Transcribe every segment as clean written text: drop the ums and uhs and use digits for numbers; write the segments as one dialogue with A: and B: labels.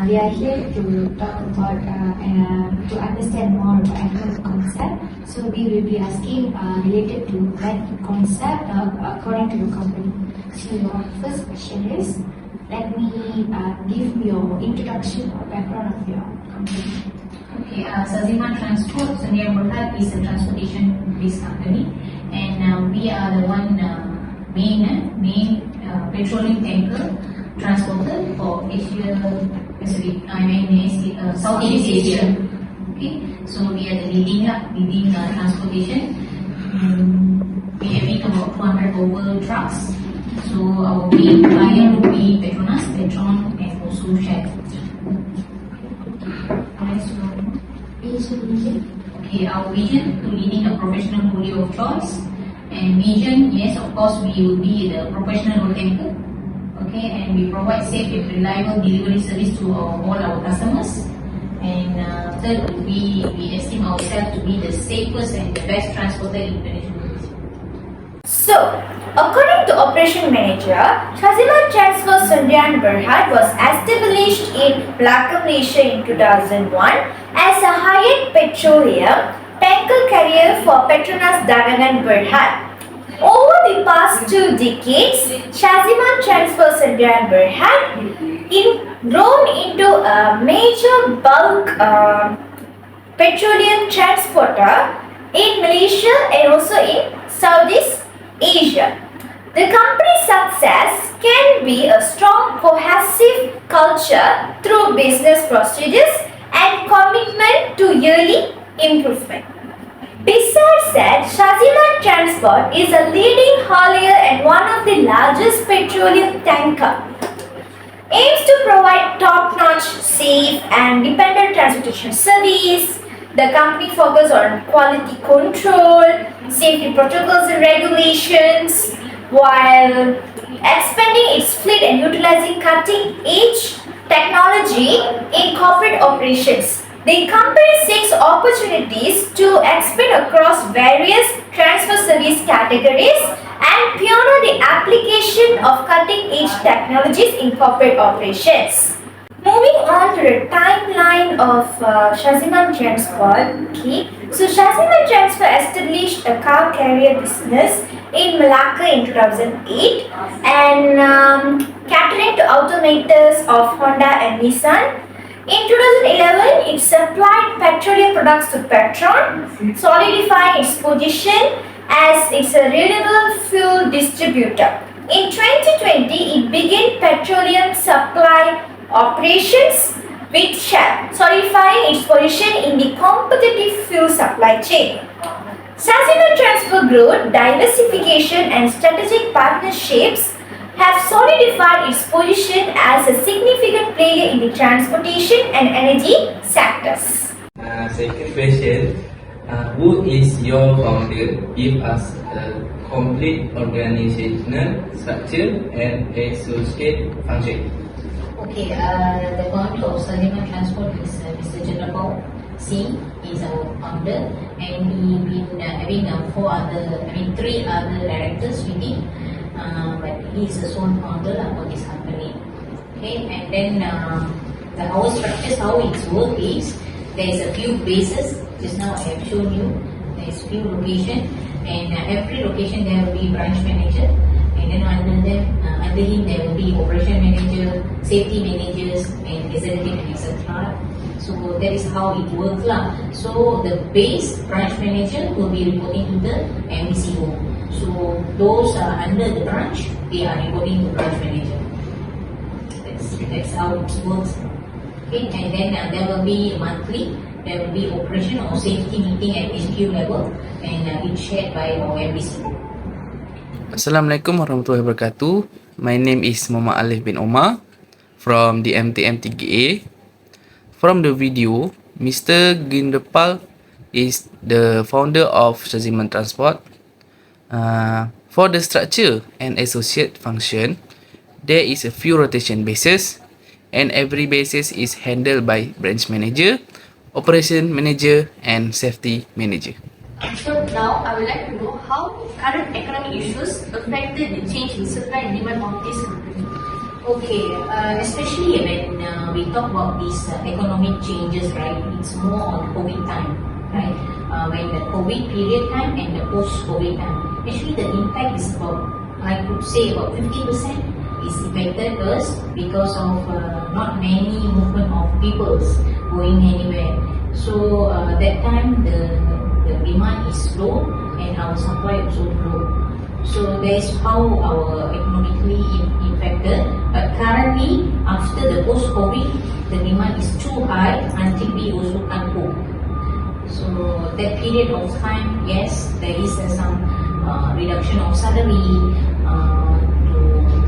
A: We are here to talk about to understand more about economic concept. So we will be asking related to that concept according to your company. So your first question is, let me give your introduction or background of your company.
B: Okay, Shaziman Transport Dmtm is a transportation-based company, and we are the one main petroleum tanker transporter for Asia Pacific. Southeast Asia. Okay, so we are the leading transportation. We have about 200 over trucks. So our main client will be Petronas, Petron, and also Shell. Okay, our vision to leading a professional portfolio of choice, and vision, yes, of course, we will be the professional road tanker. Okay, and we provide safe and reliable delivery service to all our customers. And third, we esteem ourselves to be the safest and the best transporter in Indonesia.
C: So, according to Operation Manager, Shaziman Transport Sdn Bhd was established in Malacca, Malaysia in 2001 as a high-end petroleum tanker carrier for Petronas Dagangan Berhad. Over the past 2 decades, Shaziman Transport Sdn Bhd grown into a major bulk petroleum transporter in Malaysia and also in Southeast Asia. The company's success can be a strong cohesive culture through business procedures and commitment to yearly improvement. Besides that, Shaziman Transport is a leading haulier and one of the largest petroleum tanker. Aims to provide top-notch, safe and dependent transportation service. The company focuses on quality control, safety protocols and regulations, while expanding its fleet and utilizing cutting-edge technology in corporate operations. The company seeks opportunities to expand across various transfer service categories and pioneer the application of cutting-edge technologies in corporate operations. Moving on to the timeline of Shaziman Transport. Okay. So Shaziman Transport established a car carrier business in Malacca in 2008 and catering to automakers of Honda and Nissan. In 2011, it supplied petroleum products to Petron, solidifying its position as its a renewable fuel distributor. In 2020, it began petroleum supply operations with Shell, solidifying its position in the competitive fuel supply chain. Shaziman Transport growth, diversification and strategic partnerships have solidified its position as a significant player in the transportation and energy sectors.
D: Second question, who is your founder? Give us a complete organizational structure and associate function.
B: Okay, the founder of Shaziman Transport is Mr. Jendrapal C. He is our founder, and he been having 3 other directors with him, but he is the sole founder for this company. Okay, and then our structures, how it works is there is a few bases. Just now I have shown you. There is few locations, and every location there will be branch manager. And then under him there will be operation manager, safety managers, and executive and etc. So that is how it works lah. So the base branch manager will be reporting to the MCO. So those are under the branch, they are reporting to branch manager. That's how it works. Okay, and then there will be monthly. There will be operation or safety meeting at HQ level, and it's shared by our MCO.
E: Assalamualaikum warahmatullahi wabarakatuh. My name is Muhammad Alif bin Omar from Dmtm 3A. From the video, Mr. Ginderpal is the founder of Shaziman Transport. For the structure and associate function, there is a few rotation bases, and every basis is handled by branch manager, operation manager, and safety manager.
F: So now I would like to know how current economic issues affected the change in supply and demand of this company.
B: Okay, especially when we talk about these economic changes, right? It's more on COVID time, right? When the COVID period time and the post-COVID time. Actually, the impact is about, I could say about 50% is affected first because of not many movement of peoples going anywhere. So that time the demand is low and our supply also low. So that is how our economically impacted. But currently, after the post-COVID, the demand is too high until we also can't cope. So that period of time, yes, there is some reduction of salary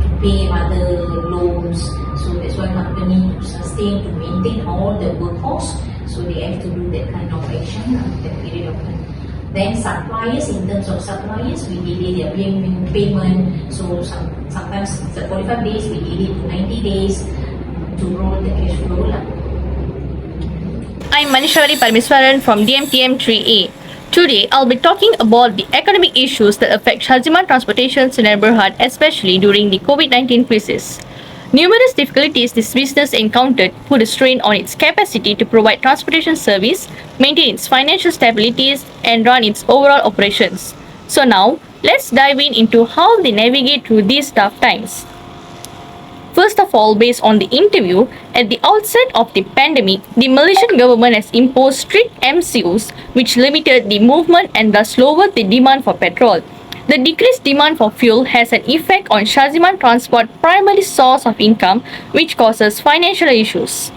B: to pay other loans. So that's why company to sustain, to maintain all the workforce. So they have to do that kind of action at that period of time. Then suppliers, in terms of suppliers, we delay their payment. So sometimes the 45 days, we delay to 90 days to roll the cash flow.
F: I'm Manishwari Parmeswaran from Dmtm 3A. Today, I'll be talking about the economic issues that affect Shaziman Transportation's neighborhood, especially during the COVID-19 crisis. Numerous difficulties this business encountered put a strain on its capacity to provide transportation service, maintain its financial stability, and run its overall operations. So now, let's dive into how they navigate through these tough times. First of all, based on the interview, at the outset of the pandemic, the Malaysian government has imposed strict MCOs which limited the movement and thus lowered the demand for petrol. The decreased demand for fuel has an effect on Shaziman Transport's primary source of income, which causes financial issues.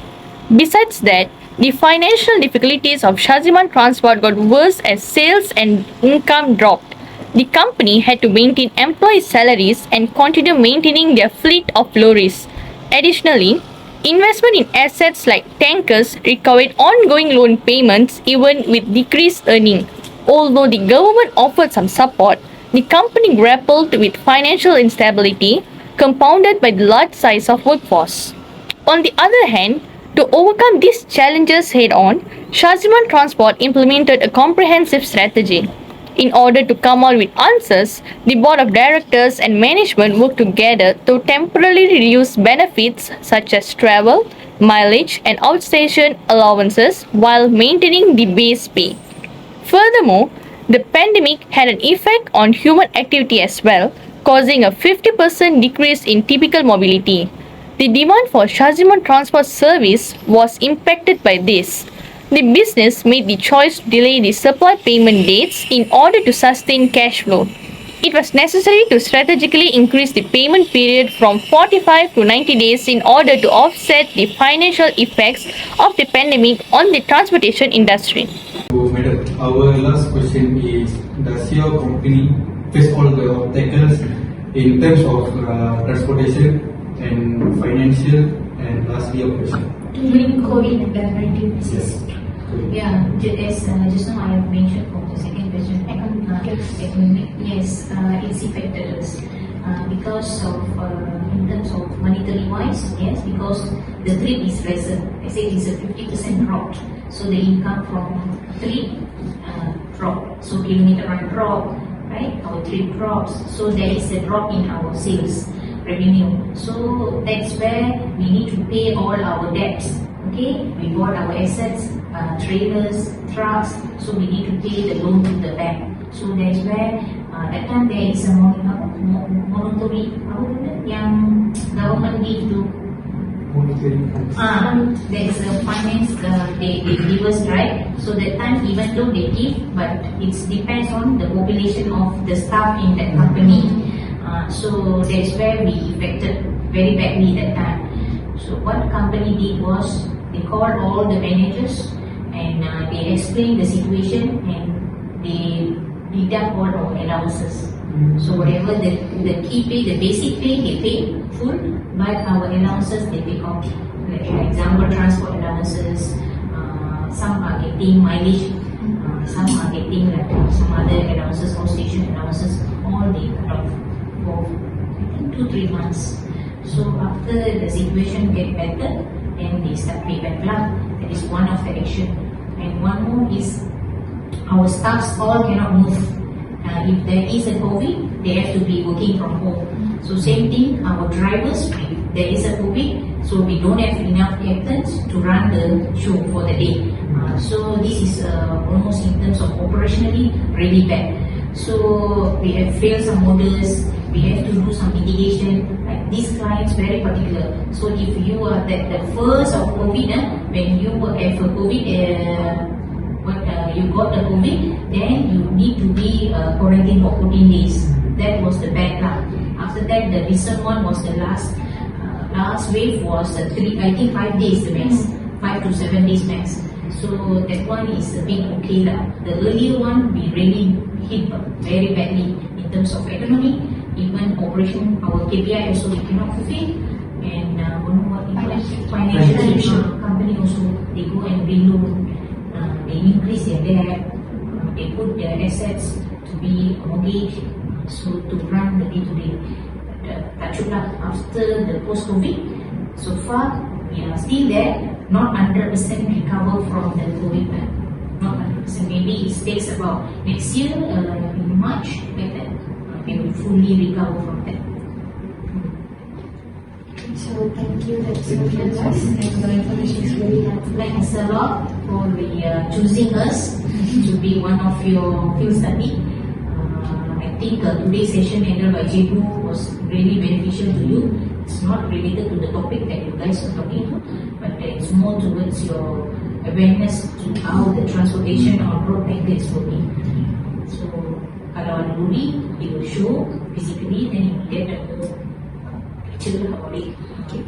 F: Besides that, the financial difficulties of Shaziman Transport got worse as sales and income dropped. The company had to maintain employee salaries and continue maintaining their fleet of lorries. Additionally, investment in assets like tankers recovered ongoing loan payments even with decreased earning. Although the government offered some support, the company grappled with financial instability, compounded by the large size of workforce. On the other hand, to overcome these challenges head-on, Shaziman Transport implemented a comprehensive strategy. In order to come out with answers, the board of directors and management worked together to temporarily reduce benefits such as travel, mileage, and outstation allowances while maintaining the base pay. Furthermore, the pandemic had an effect on human activity as well, causing a 50% decrease in typical mobility. The demand for Shaziman Transport service was impacted by this. The business made the choice to delay the supply payment dates in order to sustain cash flow. It was necessary to strategically increase the payment period from 45 to 90 days in order to offset the financial effects of the pandemic on the transportation industry.
G: So, madam, our last question is: does your company face all the obstacles in terms of transportation and financial and lastly operation?
A: During COVID-19 crisis.
B: Yeah, as just now I have mentioned for the second question, economic, yes, it's affected us because of, in terms of monetary wise, yes, because the trip is lesser. I say it's a 50% drop. So the income from trip drop. So kilometer run drop, right? Our trip drops. So there is a drop in our sales revenue. So that's where we need to pay all our debts. Okay, we bought our assets, trailers, trucks, so we need to pay the loan to the bank. So that's where that time there is a monetary yang government need to there is a finance they give us, right? So that time even though they give, but it depends on the population of the staff in that company. So that's where we affected very badly that time. So what company did was they called all the managers and they explained the situation and they deduct all our allowances. So whatever the key pay, the basic pay, they pay full, but our allowances they take off. Like for example, transport allowances, some are getting mileage, some are getting like some other allowances, all station allowances, all they cut off for I think 2-3 months. So after the situation get better, then they start pay back lah. That is one of the action. And one more is our staffs all cannot move. If there is a COVID, they have to be working from home. So same thing, our drivers, if there is a COVID, So we don't have enough captains to run the show for the day. So this is almost in terms of operationally really bad. So we have failed some orders, we have to do some mitigation. Like these clients very particular. So if you are the first of COVID, when you have a COVID, you got the COVID, then you need to be quarantined for 14 days. That was the bad luck. After that, the recent one was the last wave was 5 days the max, 5 to 7 days max. So that one is a bit okay lah. The earlier one we really hit very badly in terms of economy, even operation. Our KPI also we cannot fulfill, and financial company also they go and reload, they increase their debt, they put their assets to be mortgage, so to run the day-to-day. After the post-COVID, so far we are still there, not 100% recover from the COVID. Not 100%. Maybe it takes about next year, in March, like that, we will fully recover from that.
A: So thank you, that's so nice, and the information is really helpful.
B: Thanks a lot for choosing us to be one of your field study. I think today's session handled by Jebu was really beneficial to you. It's not related to the topic that you guys are talking about, but it's more towards your awareness to how the transportation on road tanker is working. So, kalau ada lori, it will show physically, then you get a picture about it. Okay.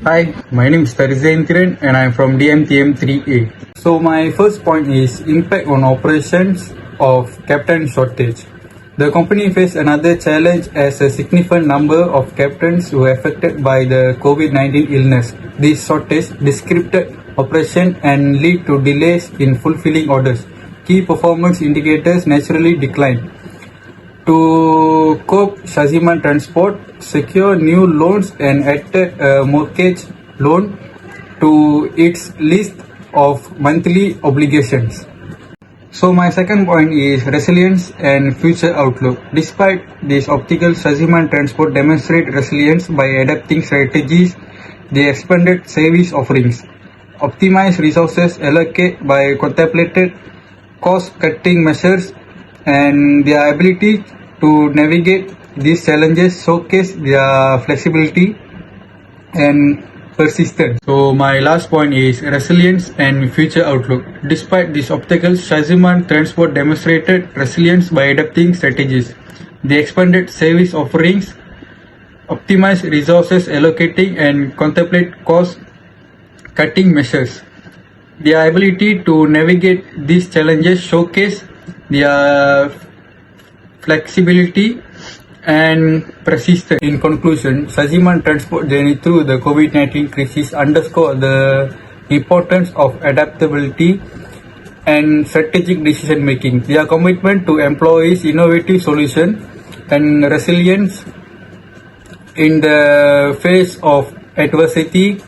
G: Hi, my name is Shaziman and I'm from Dmtm 3A. So my first point is impact on operations of captain shortage. The company faced another challenge as a significant number of captains were affected by the COVID-19 illness. This shortage disrupted operation and lead to delays in fulfilling orders. Key performance indicators naturally declined. To cope, Shaziman Transport secure new loans and added a mortgage loan to its list of monthly obligations. So my second point is resilience and future outlook. Despite this obstacle, Shaziman Transport demonstrate resilience by adapting strategies. They expanded service offerings, optimized resources allocated by contemplated cost-cutting measures, and their ability to navigate these challenges showcase their flexibility and persistence. So my last point is resilience and future outlook. Despite these obstacles, Shaziman Transport demonstrated resilience by adapting strategies. They expanded service offerings, optimized resources allocating, and contemplate cost-cutting measures. Their ability to navigate these challenges showcase their flexibility and persistence. In conclusion, Shaziman Transport journey through the COVID-19 crisis underscore the importance of adaptability and strategic decision making. Their commitment to employees' innovative solution and resilience in the face of adversity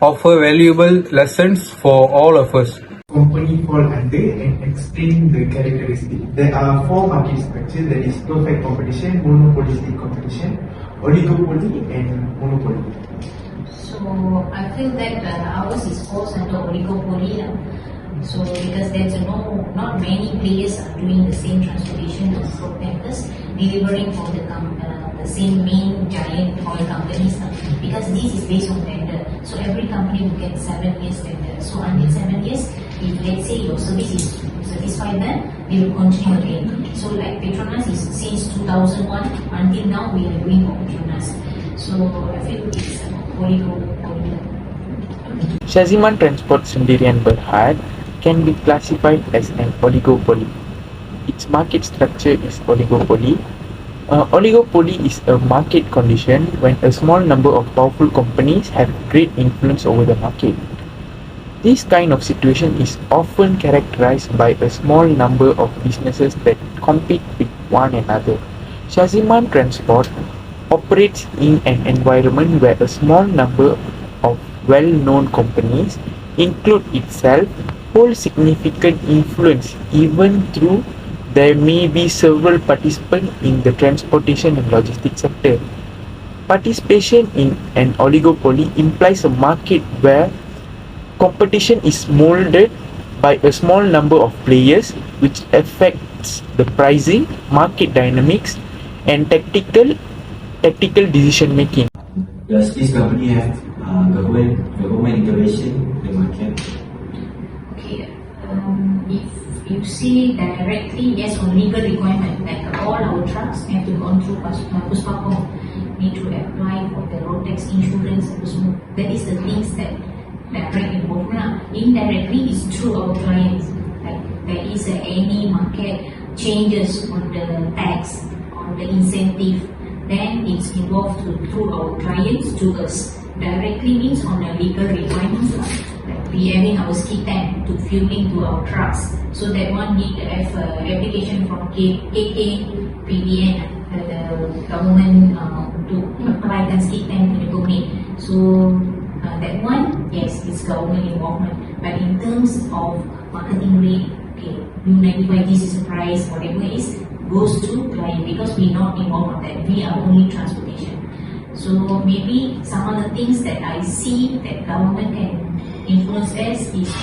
G: offer valuable lessons for all of us.
H: Company fall under and explain the characteristic. There are 4 market structures, that is perfect competition, monopolistic competition, oligopoly and monopoly.
B: So I feel that ours is falls under oligopoly. So because there's not many players are doing the same transportation of road tankers, delivering for the same main giant oil companies. Because this is based on tender, so every company will get 7 years tender. So until 7 years, if let's say your service is satisfied, then they will continue again. So like Petronas is since 2001 until now we are doing for Petronas. So I feel it's oligopoly.
I: Shaziman Transport Sendirian Berhad can be classified as an oligopoly. Its market structure is oligopoly. Oligopoly is a market condition when a small number of powerful companies have great influence over the market. This kind of situation is often characterized by a small number of businesses that compete with one another. Shaziman Transport operates in an environment where a small number of well-known companies, include itself, hold significant influence even though there may be several participants in the transportation and logistics sector. Participation in an oligopoly implies a market where competition is molded by a small number of players, which affects the pricing, market dynamics, and tactical decision making.
J: Does this company have government intervention in the market?
B: Okay, if you see directly, yes, on legal requirement, like all our trucks have to go through Puspapom, need to apply for the road tax insurance, that is the things that direct involvement. Indirectly is through our clients, like there is any market changes on the tax, on the incentive, then it's involved through our clients to us. Directly means on the legal requirements, like we having our ski tank to fueling to our trucks. So that one need to have application from PBN, the government to apply the ski tank to the government. So that one, yes, it's government involvement. But in terms of marketing rate, okay, U95, this is a price, whatever it is, goes to client because we're not involved on that. We are only transportation. So maybe some of the things that I see that government can influence us is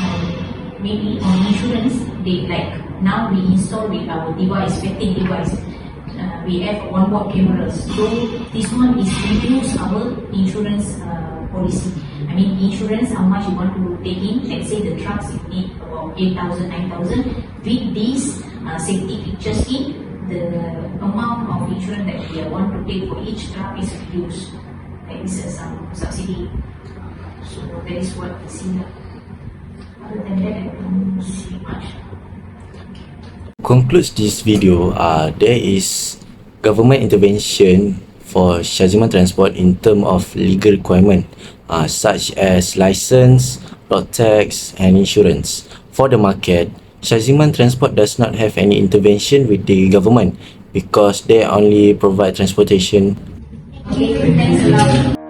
B: maybe on insurance. They like now we install with our device, vetting device. We have onboard cameras. So this one is reduce our insurance policy. I mean insurance, how much you want to take in. Let's say the trucks you need about 8,000, 9,000. With these safety features in, the amount of insurance that we want to take for each truck is reduced. There is some subsidy. So that is what we see. Other than that, I don't see much.
J: Concludes this video, there is government intervention for Shaziman Transport in terms of legal requirement such as license, road tax and insurance. For the market, Shaziman Transport does not have any intervention with the government because they only provide transportation.
B: Okay, thanks a lot.